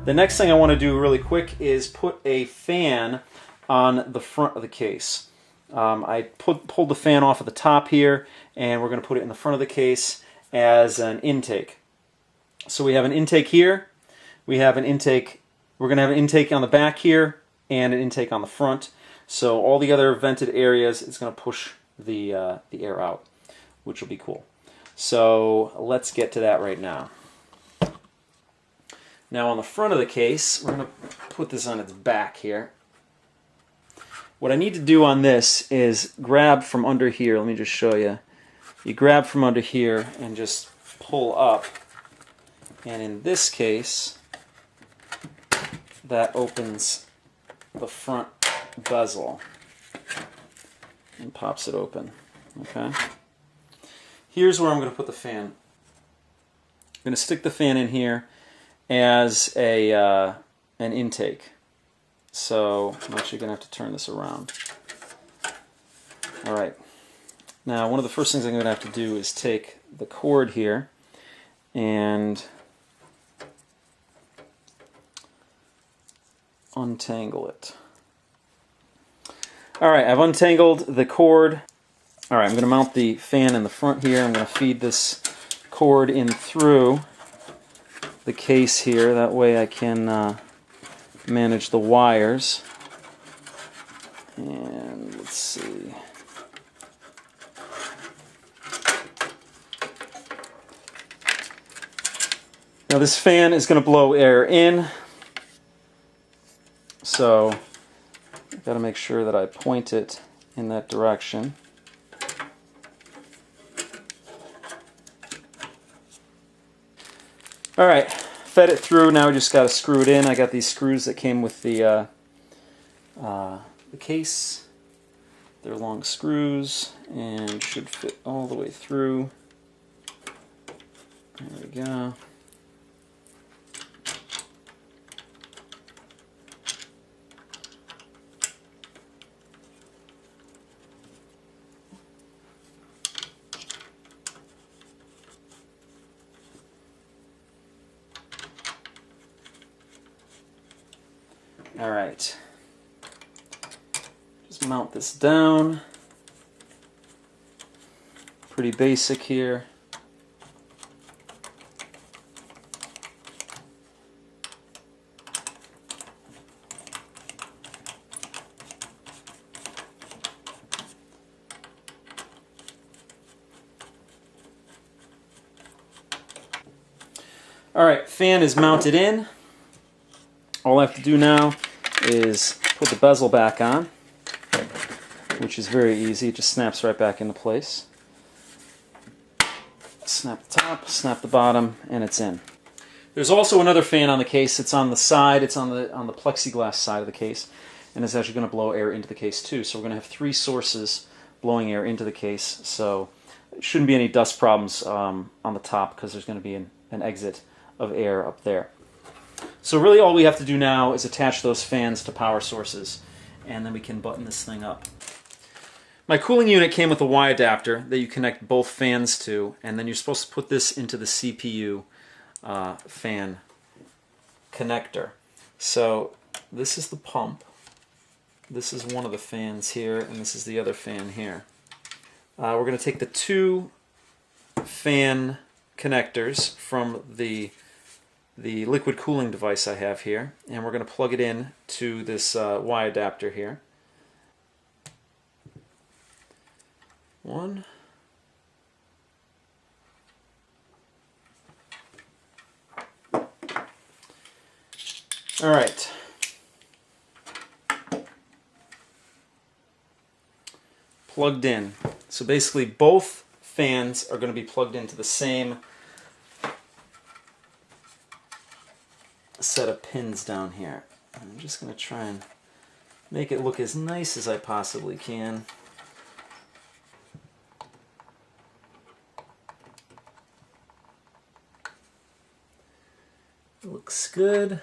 The next thing I want to do really quick is put a fan on the front of the case. I pulled the fan off at the top here, and we're going to put it in the front of the case as an intake. So we have an intake here, we have an intake, we're going to have an intake on the back here, and an intake on the front. So all the other vented areas, it's going to push the air out, which will be cool. So let's get to that right now. Now on the front of the case, we're going to put this on its back here. What I need to do on this is grab from under here. Let me just show you. You grab from under here and just pull up. And in this case, that opens the front bezel and pops it open. Okay. Here's where I'm going to put the fan. I'm going to stick the fan in here as an intake. So I'm actually going to have to turn this around. Alright, now one of the first things I'm going to have to do is take the cord here and untangle it. Alright, I've untangled the cord. Alright, I'm going to mount the fan in the front here. I'm going to feed this cord in through the case here. That way I can manage the wires. And let's see. Now this fan is going to blow air in, so I've got to make sure that I point it in that direction. Alright, fed it through. Now we just got to screw it in. I got these screws that came with the case. They're long screws and should fit all the way through. There we go. Alright, just mount this down. Pretty basic here. Alright, fan is mounted in. All I have to do now is put the bezel back on, which is very easy. It just snaps right back into place. Snap the top, snap the bottom, and it's in. There's also another fan on the case. It's on the side. It's on the plexiglass side of the case, and it's actually going to blow air into the case too. So we're going to have three sources blowing air into the case. So it shouldn't be any dust problems on the top because there's going to be an exit of air up there. So really all we have to do now is attach those fans to power sources, and then we can button this thing up. My cooling unit came with a Y adapter that you connect both fans to, and then you're supposed to put this into the CPU fan connector. So this is the pump, this is one of the fans here, and this is the other fan here. We're going to take the two fan connectors from the liquid cooling device I have here, and we're going to plug it in to this Y adapter here. One. All right. Plugged in. So basically both fans are going to be plugged into the same set of pins down here. I'm just going to try and make it look as nice as I possibly can. Looks good.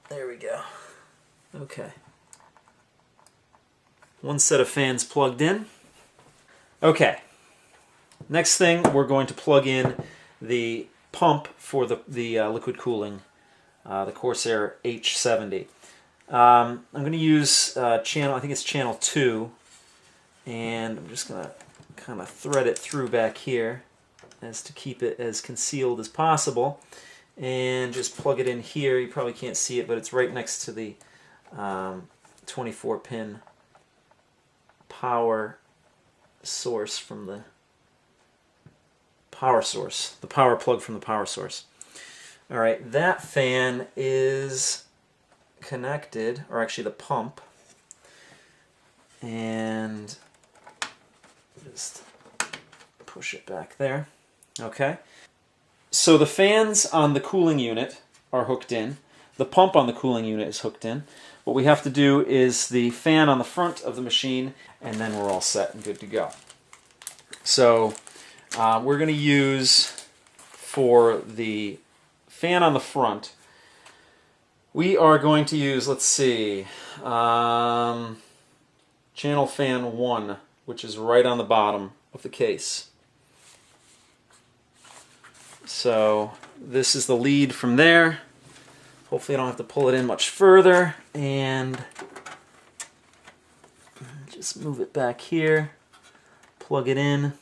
There we go. Okay. One set of fans plugged in. Okay. Next thing, we're going to plug in the pump for the liquid cooling, the Corsair H70. I'm going to use channel, I think it's channel 2, and I'm just going to kind of thread it through back here as to keep it as concealed as possible, and just plug it in here. You probably can't see it, but it's right next to the 24-pin power source from the power source, the power plug from the power source. All right, that fan is connected, or actually the pump, and just push it back there. Okay, so the fans on the cooling unit are hooked in. The pump on the cooling unit is hooked in. What we have to do is the fan on the front of the machine, and then we're all set and good to go. So we're going to use, for the fan on the front, we are going to use, let's see, channel fan 1, which is right on the bottom of the case. So this is the lead from there. Hopefully I don't have to pull it in much further, and just move it back here, plug it in.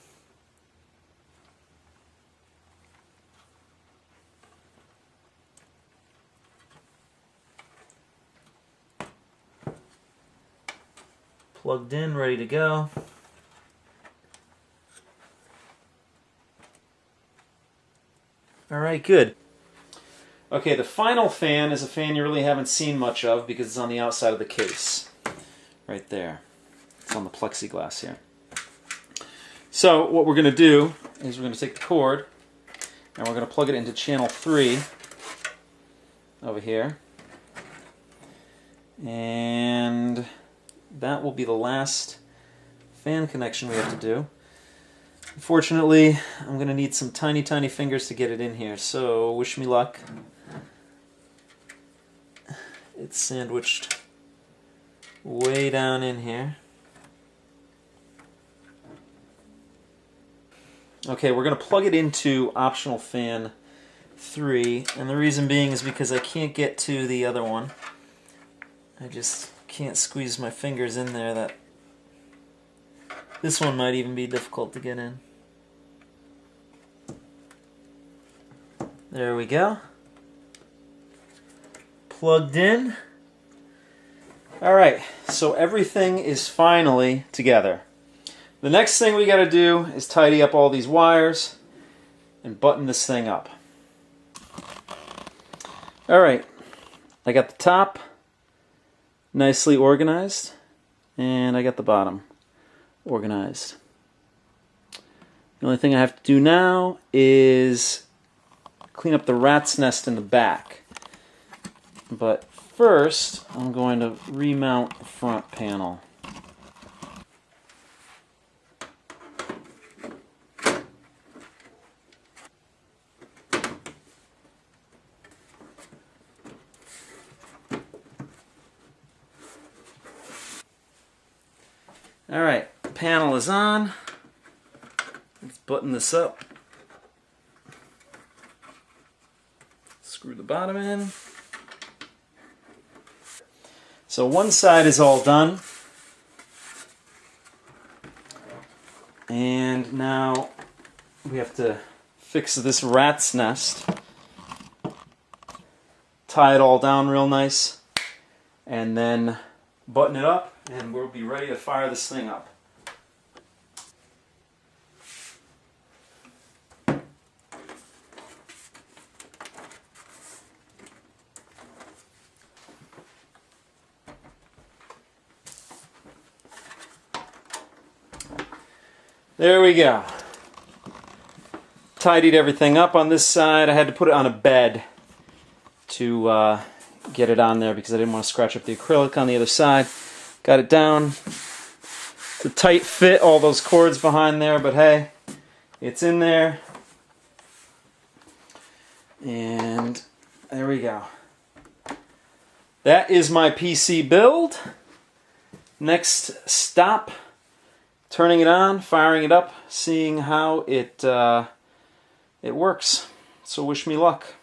Plugged in, ready to go. Alright, good. Okay, the final fan is a fan you really haven't seen much of because it's on the outside of the case. Right there. It's on the plexiglass here. So what we're going to do is we're going to take the cord and we're going to plug it into channel 3 over here. And that will be the last fan connection we have to do. Unfortunately, I'm going to need some tiny, tiny fingers to get it in here, so wish me luck. It's sandwiched way down in here. Okay, we're going to plug it into optional fan 3, and the reason being is because I can't get to the other one. I just can't squeeze my fingers in there. That this one might even be difficult to get in. There we go. Plugged in. Alright, so everything is finally together. The next thing we got to do is tidy up all these wires and button this thing up. Alright, I got the top nicely organized, and I got the bottom organized. The only thing I have to do now is clean up the rat's nest in the back. But first, I'm going to remount the front panel. Alright, the panel is on. Let's button this up. Screw the bottom in. So one side is all done. And now we have to fix this rat's nest. Tie it all down real nice. And then button it up, and we'll be ready to fire this thing up. There we go. Tidied everything up on this side. I had to put it on a bed to get it on there because I didn't want to scratch up the acrylic on the other side. Got it down. It's a tight fit, all those cords behind there, but hey, it's in there. And there we go. That is my PC build. Next stop, turning it on, firing it up, seeing how it works. So wish me luck.